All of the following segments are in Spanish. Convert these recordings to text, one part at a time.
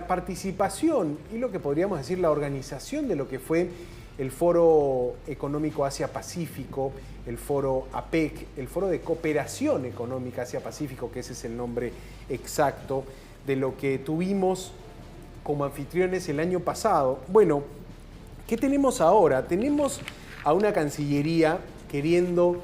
participación y lo que podríamos decir la organización de lo que fue el Foro Económico Asia-Pacífico, el Foro APEC, el Foro de Cooperación Económica Asia-Pacífico, que ese es el nombre exacto, de lo que tuvimos como anfitriones el año pasado. Bueno, ¿qué tenemos ahora? Tenemos a una Cancillería queriendo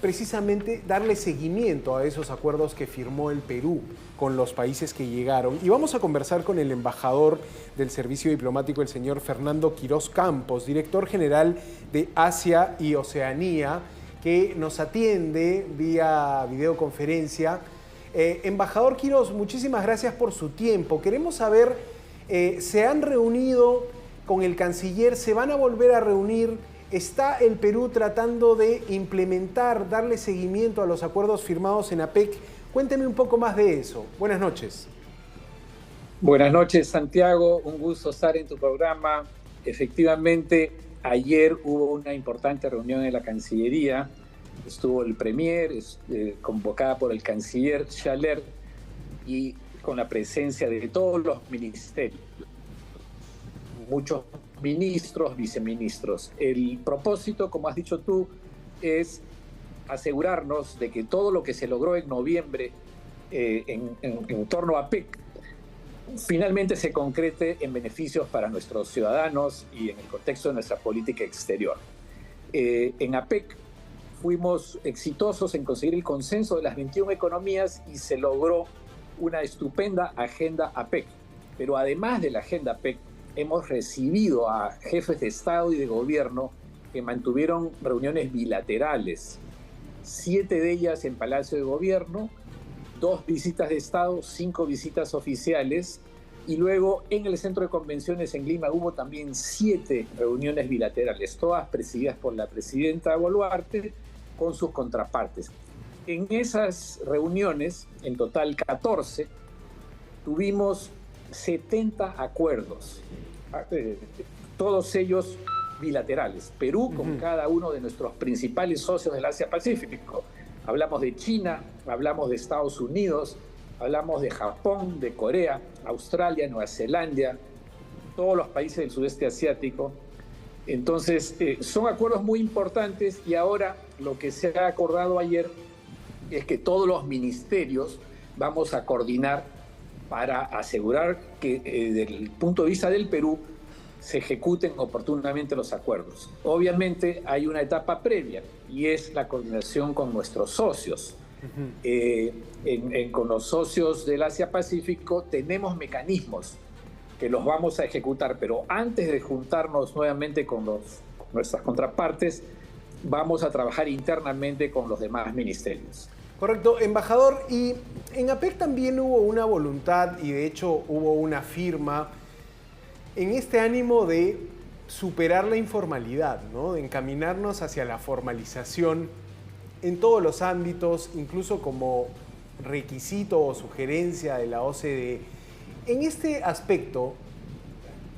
precisamente darle seguimiento a esos acuerdos que firmó el Perú con los países que llegaron. Y vamos a conversar con el embajador del Servicio Diplomático, el señor Fernando Quirós Campos, director general de Asia y Oceanía, que nos atiende vía videoconferencia. Embajador Quirós, muchísimas gracias por su tiempo. Queremos saber, ¿se han reunido con el canciller? ¿Se van a volver a reunir? ¿Está el Perú tratando de implementar, darle seguimiento a los acuerdos firmados en APEC? Cuénteme un poco más de eso. Buenas noches. Buenas noches, Santiago. Un gusto estar en tu programa. Efectivamente, ayer hubo una importante reunión en la Cancillería. Estuvo el Premier, convocada por el canciller Schaller, y con la presencia de todos los ministerios. Muchos ministros, viceministros. El propósito, como has dicho tú, es asegurarnos de que todo lo que se logró en noviembre en torno a APEC finalmente se concrete en beneficios para nuestros ciudadanos y en el contexto de nuestra política exterior. En APEC fuimos exitosos en conseguir el consenso de las 21 economías y se logró una estupenda agenda APEC. Pero además de la agenda APEC, hemos recibido a jefes de Estado y de Gobierno que mantuvieron reuniones bilaterales, 7 de ellas en Palacio de Gobierno, 2 visitas de Estado, 5 visitas oficiales, y luego en el Centro de Convenciones en Lima hubo también 7 reuniones bilaterales, todas presididas por la presidenta Boluarte con sus contrapartes. En esas reuniones, en total 14, tuvimos 70 acuerdos, todos ellos bilaterales. Perú con cada uno de nuestros principales socios del Asia-Pacífico. Hablamos de China, hablamos de Estados Unidos, hablamos de Japón, de Corea, Australia, Nueva Zelanda, todos los países del sudeste asiático. Entonces, son acuerdos muy importantes y ahora lo que se ha acordado ayer es que todos los ministerios vamos a coordinar para asegurar que desde el punto de vista del Perú se ejecuten oportunamente los acuerdos. Obviamente hay una etapa previa y es la coordinación con nuestros socios. Con los socios del Asia-Pacífico tenemos mecanismos que los vamos a ejecutar, pero antes de juntarnos nuevamente con nuestras contrapartes, vamos a trabajar internamente con los demás ministerios. Correcto, embajador. Y en APEC también hubo una voluntad y de hecho hubo una firma en este ánimo de superar la informalidad, ¿no? De encaminarnos hacia la formalización en todos los ámbitos, incluso como requisito o sugerencia de la OCDE. En este aspecto,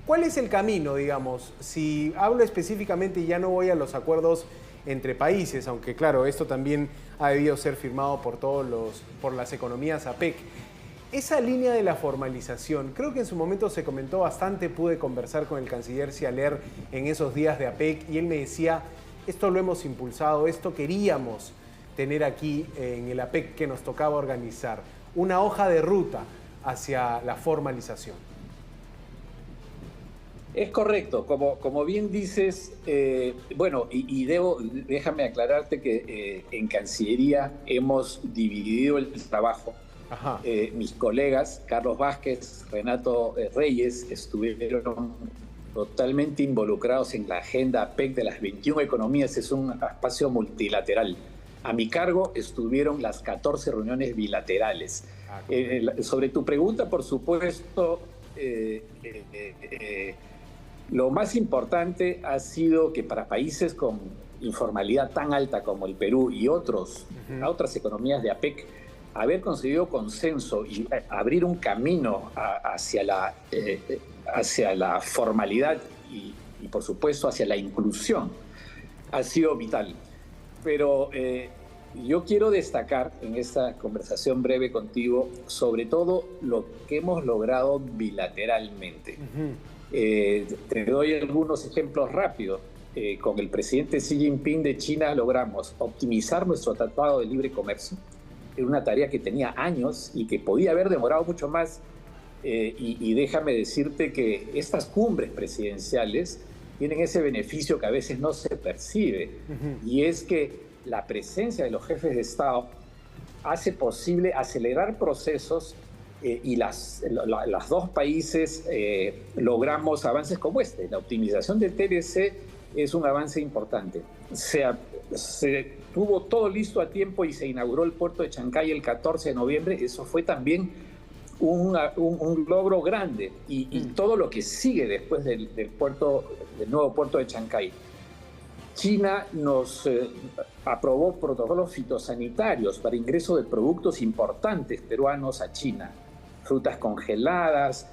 ¿cuál es el camino, digamos? Si hablo específicamente y ya no voy a los acuerdos entre países, aunque claro, esto también ha debido ser firmado por las economías APEC. Esa línea de la formalización, creo que en su momento se comentó bastante, pude conversar con el canciller Schaller en esos días de APEC y él me decía, esto lo hemos impulsado, esto queríamos tener aquí en el APEC que nos tocaba organizar, una hoja de ruta hacia la formalización. Es correcto, como bien dices, bueno, déjame aclararte que en Cancillería hemos dividido el trabajo. Mis colegas, Carlos Vázquez, Renato Reyes, estuvieron totalmente involucrados en la agenda APEC de las 21 economías, es un espacio multilateral. A mi cargo estuvieron las 14 reuniones bilaterales. Sobre tu pregunta, por supuesto, lo más importante ha sido que para países con informalidad tan alta como el Perú y otras economías de APEC, haber conseguido consenso y abrir un camino hacia la formalidad y, por supuesto, hacia la inclusión, ha sido vital. Pero yo quiero destacar en esta conversación breve contigo sobre todo lo que hemos logrado bilateralmente. Te doy algunos ejemplos rápidos. Con el presidente Xi Jinping de China logramos optimizar nuestro tratado de libre comercio. Era una tarea que tenía años y que podía haber demorado mucho más. Y déjame decirte que estas cumbres presidenciales tienen ese beneficio que a veces no se percibe, y es que la presencia de los jefes de Estado hace posible acelerar procesos y los dos países logramos avances como este. La optimización del TLC es un avance importante. Se tuvo todo listo a tiempo y se inauguró el puerto de Chancay el 14 de noviembre. Eso fue también un logro grande. Y todo lo que sigue después del nuevo puerto de Chancay. China nos aprobó protocolos fitosanitarios para ingreso de productos importantes peruanos a China. Frutas congeladas,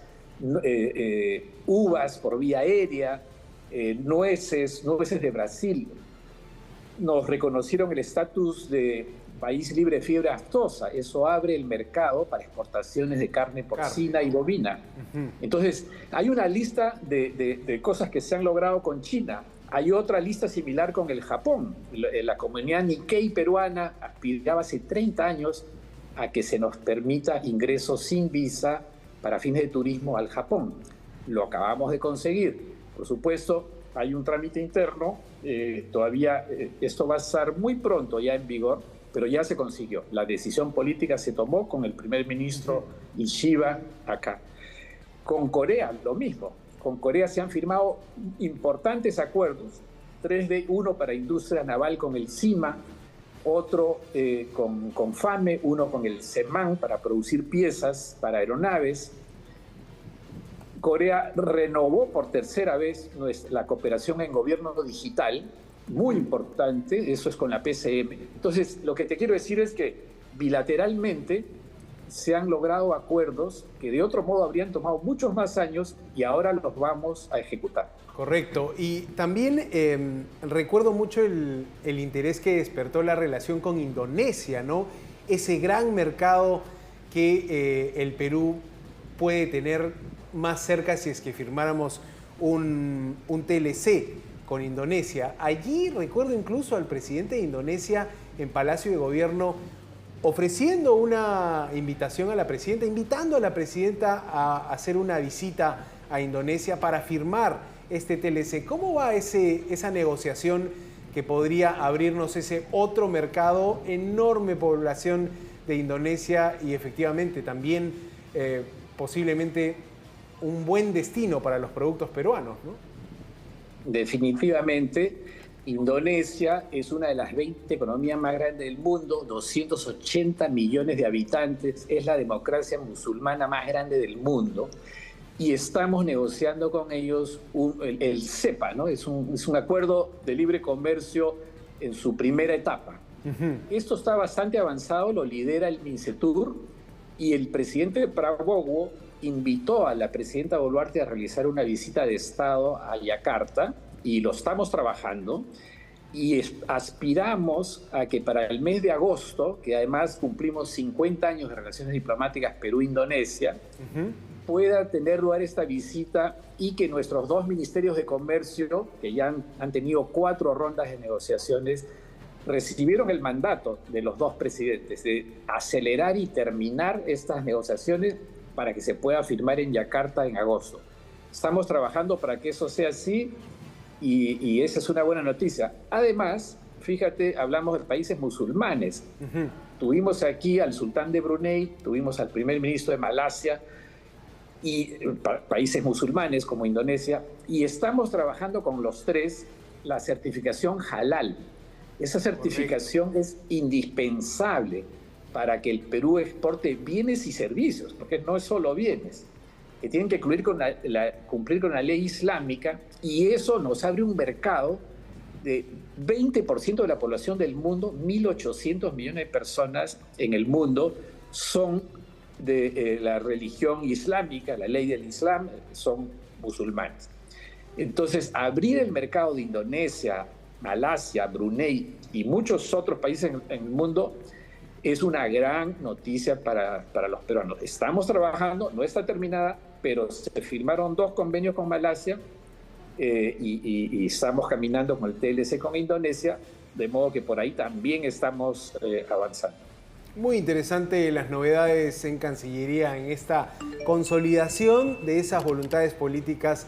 uvas por vía aérea, nueces de Brasil. Nos reconocieron el estatus de país libre de fiebre aftosa. Eso abre el mercado para exportaciones de carne porcina y bovina. Entonces, hay una lista de cosas que se han logrado con China. Hay otra lista similar con el Japón. La comunidad Nikkei peruana aspiraba hace 30 años a que se nos permita ingresos sin visa para fines de turismo al Japón. Lo acabamos de conseguir. Por supuesto, hay un trámite interno. Todavía esto va a estar muy pronto ya en vigor, pero ya se consiguió. La decisión política se tomó con el primer ministro Ishiba acá. Con Corea, lo mismo. Con Corea se han firmado importantes acuerdos, 3D, uno para industria naval con el CIMA, otro con FAME, uno con el CEMAN para producir piezas para aeronaves. Corea renovó por tercera vez la cooperación en gobierno digital, muy importante, eso es con la PCM. Entonces, lo que te quiero decir es que bilateralmente se han logrado acuerdos que de otro modo habrían tomado muchos más años y ahora los vamos a ejecutar. Correcto. Y también recuerdo mucho el interés que despertó la relación con Indonesia, ¿no? Ese gran mercado que el Perú puede tener más cerca si es que firmáramos un TLC con Indonesia. Allí recuerdo incluso al presidente de Indonesia en Palacio de Gobierno ofreciendo una invitación a la presidenta, invitando a la presidenta a hacer una visita a Indonesia para firmar este TLC. ¿Cómo va esa negociación que podría abrirnos ese otro mercado, enorme población de Indonesia y efectivamente también posiblemente un buen destino para los productos peruanos, ¿no? Definitivamente, Indonesia es una de las 20 economías más grandes del mundo, 280 millones de habitantes, es la democracia musulmana más grande del mundo y estamos negociando con ellos el CEPA, ¿no? Es un acuerdo de libre comercio en su primera etapa. Esto está bastante avanzado, lo lidera el MINCETUR y el presidente Prabowo invitó a la presidenta Boluarte a realizar una visita de Estado a Yakarta y lo estamos trabajando y aspiramos a que para el mes de agosto, que además cumplimos 50 años de relaciones diplomáticas Perú-Indonesia, pueda tener lugar esta visita y que nuestros dos ministerios de comercio, que ya han tenido 4 rondas de negociaciones, recibieron el mandato de los dos presidentes de acelerar y terminar estas negociaciones para que se pueda firmar en Yakarta en agosto. Estamos trabajando para que eso sea así y esa es una buena noticia. Además, fíjate, hablamos de países musulmanes. Tuvimos aquí al sultán de Brunei, tuvimos al primer ministro de Malasia y países musulmanes como Indonesia, y estamos trabajando con los 3 la certificación halal. Esa certificación es indispensable para que el Perú exporte bienes y servicios, porque no es solo bienes, que tienen que cumplir con la ley islámica, y eso nos abre un mercado de 20% de la población del mundo, 1.800 millones de personas en el mundo son de la religión islámica, la ley del Islam, son musulmanes. Entonces, abrir el mercado de Indonesia Malasia, Brunei y muchos otros países en el mundo, es una gran noticia para los peruanos. Estamos trabajando, no está terminada, pero se firmaron 2 convenios con Malasia y estamos caminando con el TLC con Indonesia, de modo que por ahí también estamos avanzando. Muy interesante las novedades en Cancillería en esta consolidación de esas voluntades políticas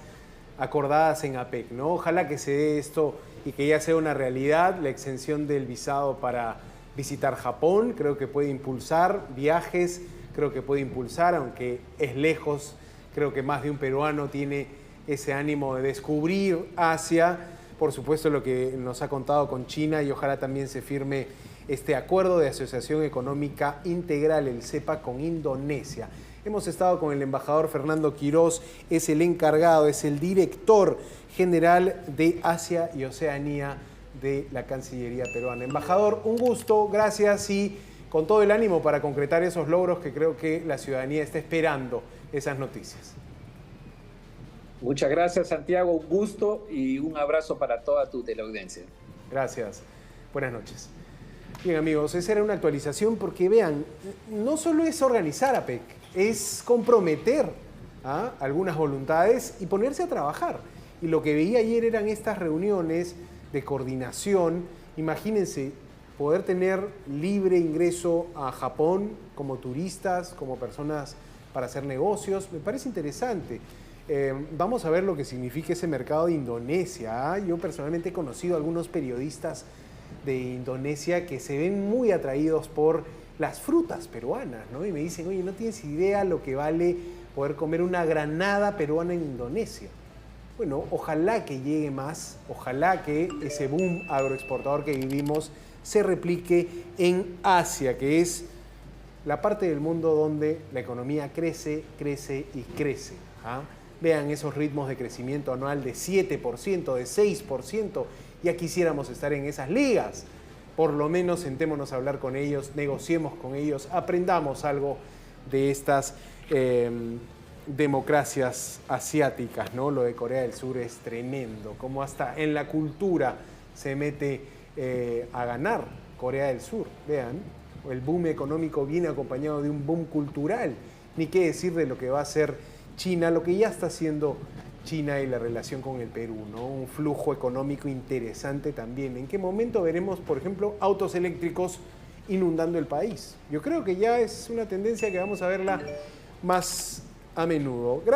acordadas en APEC, ¿no? Ojalá que se dé esto y que ya sea una realidad, la exención del visado para visitar Japón. Creo que puede impulsar viajes, creo que puede impulsar, aunque es lejos, creo que más de un peruano tiene ese ánimo de descubrir Asia. Por supuesto, lo que nos ha contado con China, y ojalá también se firme este acuerdo de asociación económica integral, el CEPA, con Indonesia. Hemos estado con el embajador Fernando Quirós, es el encargado, es el director general de Asia y Oceanía de la Cancillería peruana. Embajador, un gusto, gracias, y con todo el ánimo para concretar esos logros que creo que la ciudadanía está esperando, esas noticias. Muchas gracias, Santiago, un gusto y un abrazo para toda tu teleaudiencia. Gracias, buenas noches. Bien, amigos, esa era una actualización porque vean, no solo es organizar APEC, es comprometer algunas voluntades y ponerse a trabajar. Y lo que veía ayer eran estas reuniones de coordinación. Imagínense poder tener libre ingreso a Japón como turistas, como personas para hacer negocios. Me parece interesante. Vamos a ver lo que significa ese mercado de Indonesia. Yo personalmente he conocido a algunos periodistas de Indonesia que se ven muy atraídos por las frutas peruanas, ¿no? Y me dicen, oye, no tienes idea lo que vale poder comer una granada peruana en Indonesia. Bueno, ojalá que llegue más, ojalá que ese boom agroexportador que vivimos se replique en Asia, que es la parte del mundo donde la economía crece, crece y crece. Vean esos ritmos de crecimiento anual de 7%, de 6%. Ya quisiéramos estar en esas ligas. Por lo menos sentémonos a hablar con ellos, negociemos con ellos, aprendamos algo de estas democracias asiáticas, ¿no? Lo de Corea del Sur es tremendo, como hasta en la cultura se mete a ganar Corea del Sur. Vean, el boom económico viene acompañado de un boom cultural. Ni qué decir de lo que va a hacer China, lo que ya está haciendo China y la relación con el Perú, ¿no? Un flujo económico interesante también. ¿En qué momento veremos, por ejemplo, autos eléctricos inundando el país? Yo creo que ya es una tendencia que vamos a verla más a menudo.